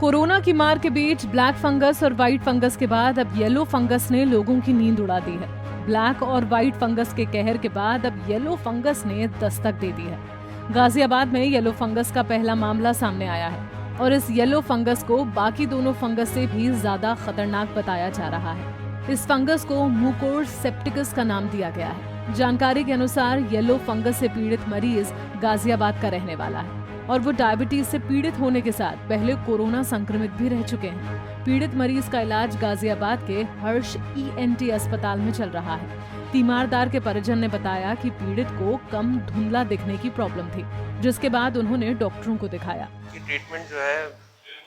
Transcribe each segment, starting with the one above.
Corona की मार के बीच ब्लैक फंगस और व्हाइट फंगस के बाद अब येलो फंगस ने लोगों की नींद उड़ा दी है। ब्लैक और व्हाइट फंगस के कहर के बाद अब येलो फंगस ने दस्तक दे दी है। गाजियाबाद में येलो फंगस का पहला मामला सामने आया है और इस येलो फंगस को बाकी दोनों फंगस से भी ज्यादा खतरनाक बताया जा रहा है। इस फंगस को म्यूकोर्स सेप्टिकस का नाम दिया गया है। जानकारी के अनुसार येलो फंगस से पीड़ित मरीज गाजियाबाद का रहने वाला है और वो डायबिटीज से पीड़ित होने के साथ पहले कोरोना संक्रमित भी रह चुके हैं। पीड़ित मरीज का इलाज गाजियाबाद के हर्ष ENT अस्पताल में चल रहा है। तीमारदार के परिजन ने बताया कि पीड़ित को कम धुंधला दिखने की प्रॉब्लम थी, जिसके बाद उन्होंने डॉक्टरों को दिखाया। ट्रीटमेंट जो है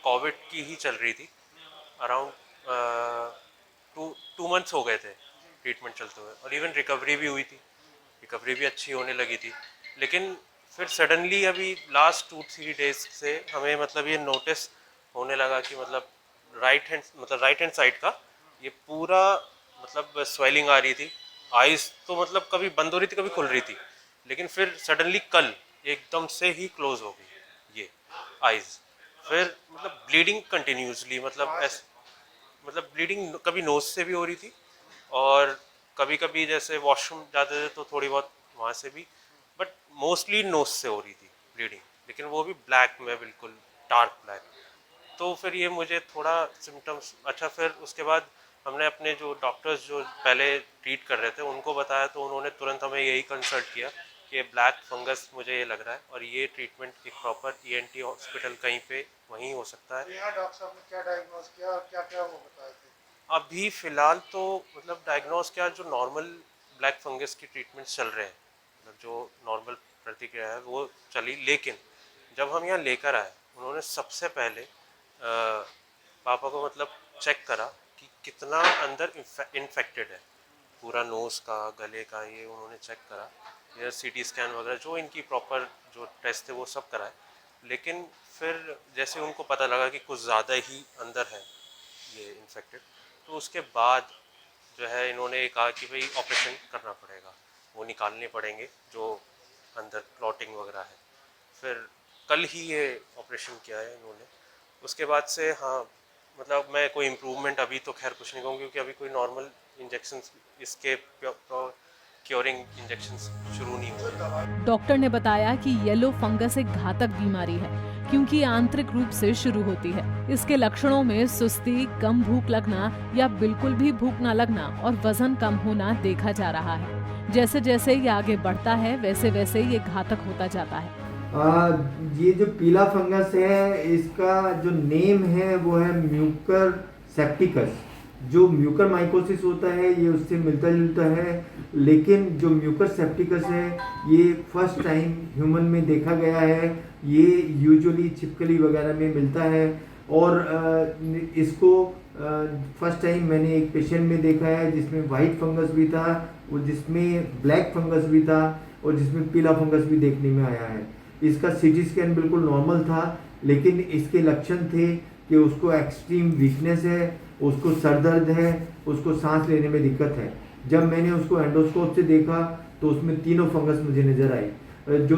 कोविड की ही चल रही थी। अराउंड 2 मंथ्स हो गए थे ट्रीटमेंट चलते हुए और इवन रिकवरी भी हुई थी। रिकवरी भी अच्छी होने लगी थी, लेकिन फिर सडनली अभी लास्ट 2-3 डेज से हमें ये नोटिस होने लगा कि राइट हैंड साइड का ये पूरा स्वेलिंग आ रही थी। आइज़ तो कभी बंद हो रही थी, कभी खुल रही थी, लेकिन फिर सडनली कल एकदम से ही क्लोज हो गई ये आइज़। फिर ब्लीडिंग कंटिन्यूसली ब्लीडिंग कभी नोज से भी हो रही थी और कभी कभी जैसे वॉशरूम जाते थे तो थोड़ी बहुत वहाँ से भी, बट मोस्टली नोज से हो रही थी ब्लीडिंग, लेकिन वो भी ब्लैक में, बिल्कुल डार्क ब्लैक। तो फिर ये मुझे थोड़ा सिम्टम्स फिर उसके बाद हमने अपने जो डॉक्टर्स जो पहले ट्रीट कर रहे थे उनको बताया, तो उन्होंने तुरंत हमें यही कंसल्ट किया कि ये ब्लैक फंगस मुझे ये लग रहा है और ये ट्रीटमेंट एक प्रॉपर ENT हॉस्पिटल कहीं पे वहीं हो सकता है। यहाँ डॉक्टर साहब ने क्या डायग्नोज किया और क्या क्या वो बताए थे? अभी फ़िलहाल तो डायग्नोस क्या, जो नॉर्मल ब्लैक फंगस की ट्रीटमेंट चल रहे हैं, जो नॉर्मल प्रतिक्रिया है वो चली, लेकिन जब हम यहाँ लेकर आए उन्होंने सबसे पहले पापा को चेक करा कि कितना अंदर इन्फेक्टेड है, पूरा नोज़ का, गले का, ये उन्होंने चेक करा। ये CT स्कैन वगैरह जो इनकी प्रॉपर जो टेस्ट थे वो सब कराए, लेकिन फिर जैसे उनको पता लगा कि कुछ ज़्यादा ही अंदर है ये इन्फेक्टेड, तो उसके बाद जो है इन्होंने कहा कि भाई ऑपरेशन करना पड़ेगा, वो निकालने पड़ेंगे जो अंदर क्लॉटिंग वगैरह है। फिर कल ही ये ऑपरेशन किया है इन्होंने। उसके बाद से मैं कोई इम्प्रूवमेंट अभी तो खैर कुछ नहीं कहूँगी, क्योंकि अभी कोई नॉर्मल इंजेक्शंस इसके क्योरिंग इंजेक्शंस शुरू नहीं हुए। डॉक्टर ने बताया कि येलो फंगस एक घातक बीमारी है, क्योंकि आंतरिक रूप से शुरू होती है। इसके लक्षणों में सुस्ती, कम भूख लगना या बिल्कुल भी भूख न लगना और वजन कम होना देखा जा रहा है। जैसे जैसे ये आगे बढ़ता है वैसे वैसे ये घातक होता जाता है। ये जो पीला फंगस है, इसका जो नेम है वो है म्यूकर सेप्टिकस। जो म्यूकर माइकोसिस होता है ये उससे मिलता जुलता है, लेकिन जो म्यूकर सेप्टिकस है ये फर्स्ट टाइम ह्यूमन में देखा गया है। ये यूजुअली छिपकली वगैरह में मिलता है और इसको फर्स्ट टाइम मैंने एक पेशेंट में देखा है जिसमें वाइट फंगस भी था, और जिसमें ब्लैक फंगस भी था और जिसमें पीला फंगस भी देखने में आया है। इसका CT स्कैन बिल्कुल नॉर्मल था, लेकिन इसके लक्षण थे कि उसको एक्सट्रीम वीकनेस है, उसको सर दर्द है, उसको सांस लेने में दिक्कत है। जब मैंने उसको एंडोस्कोप से देखा तो उसमें तीनों फंगस मुझे नज़र आई। जो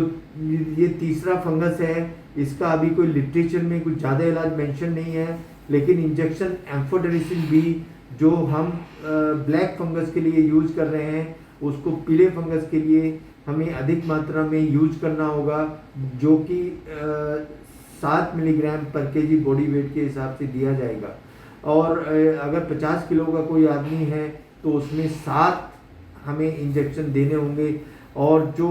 ये तीसरा फंगस है, इसका अभी कोई लिटरेचर में कुछ ज़्यादा इलाज मेंशन नहीं है, लेकिन इंजेक्शन एम्फोटेरिसिन भी जो हम ब्लैक फंगस के लिए यूज कर रहे हैं, उसको पीले फंगस के लिए हमें अधिक मात्रा में यूज करना होगा, जो कि 7 मिलीग्राम पर kg बॉडी वेट के हिसाब से दिया जाएगा। और अगर 50 किलो का कोई आदमी है तो उसमें 7 हमें इंजेक्शन देने होंगे, और जो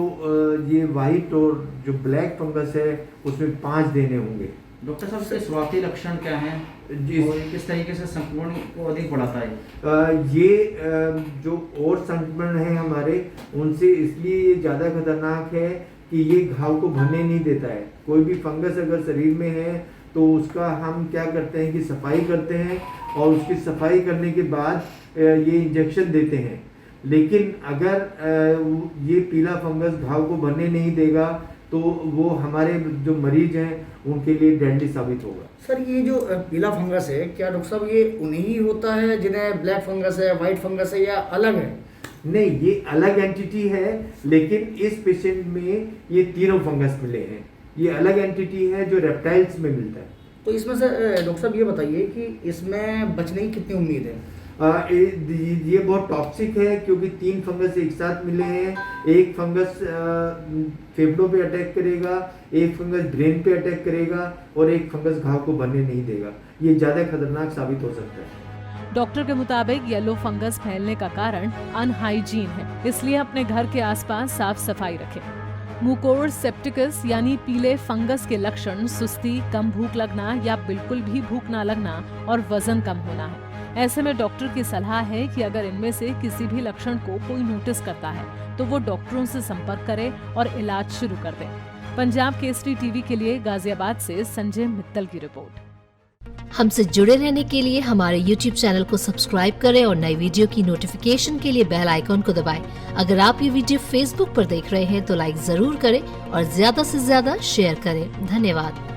ये वाइट और जो ब्लैक फंगस है उसमें 5 देने होंगे। डॉक्टर साहब, इसके शुरुआती लक्षण क्या हैं और किस तरीके से संक्रमण को अधिक बढ़ाता है? ये जो और संक्रमण है हमारे, उनसे इसलिए ये ज़्यादा खतरनाक है कि ये घाव को भरने नहीं देता है। कोई भी फंगस अगर शरीर में है तो उसका हम क्या करते हैं कि सफाई करते हैं, और उसकी सफाई करने के बाद ये इंजेक्शन देते हैं। लेकिन अगर ये पीला फंगस घाव को भरने नहीं देगा तो वो हमारे जो मरीज हैं उनके लिए डेडली साबित होगा। सर, ये जो पीला फंगस है, क्या डॉक्टर साहब ये उन्हीं ही होता है जिन्हें ब्लैक फंगस है, वाइट फंगस है, या अलग है? नहीं, ये अलग एंटिटी है, लेकिन इस पेशेंट में ये तीनों फंगस मिले हैं। ये अलग एंटिटी है जो रेप्टाइल्स में मिलता है। तो इसमें से डॉक्टर साहब ये बताइए कि इसमें बचने की कितनी उम्मीद है? ये बहुत टॉक्सिक है क्योंकि 3 फंगस एक साथ मिले हैं। एक फंगस फेफड़ों पे अटैक करेगा, एक फंगस ब्रेन पे अटैक करेगा और एक फंगस घाव को बनने नहीं देगा। ये ज़्यादा खतरनाक साबित हो सकता है। डॉक्टर के मुताबिक येलो फंगस फैलने का कारण अनहाइजीन है, इसलिए अपने घर के आसपास साफ सफाई रखें। मुकोर्स सेप्टिकस यानी पीले फंगस के लक्षण सुस्ती, कम भूख लगना या बिल्कुल भी भूख ना लगना और वजन कम होना है। ऐसे में डॉक्टर की सलाह है कि अगर इनमें से किसी भी लक्षण को कोई नोटिस करता है तो वो डॉक्टरों से संपर्क करे और इलाज शुरू कर दे। पंजाब केसरी टीवी के लिए गाजियाबाद से संजय मित्तल की रिपोर्ट। हमसे जुड़े रहने के लिए हमारे YouTube चैनल को सब्सक्राइब करें और नई वीडियो की नोटिफिकेशन के लिए बेल आइकॉन को दबाएं। अगर आप ये वीडियो Facebook पर देख रहे हैं तो लाइक जरूर करें और ज्यादा से ज्यादा शेयर करें। धन्यवाद।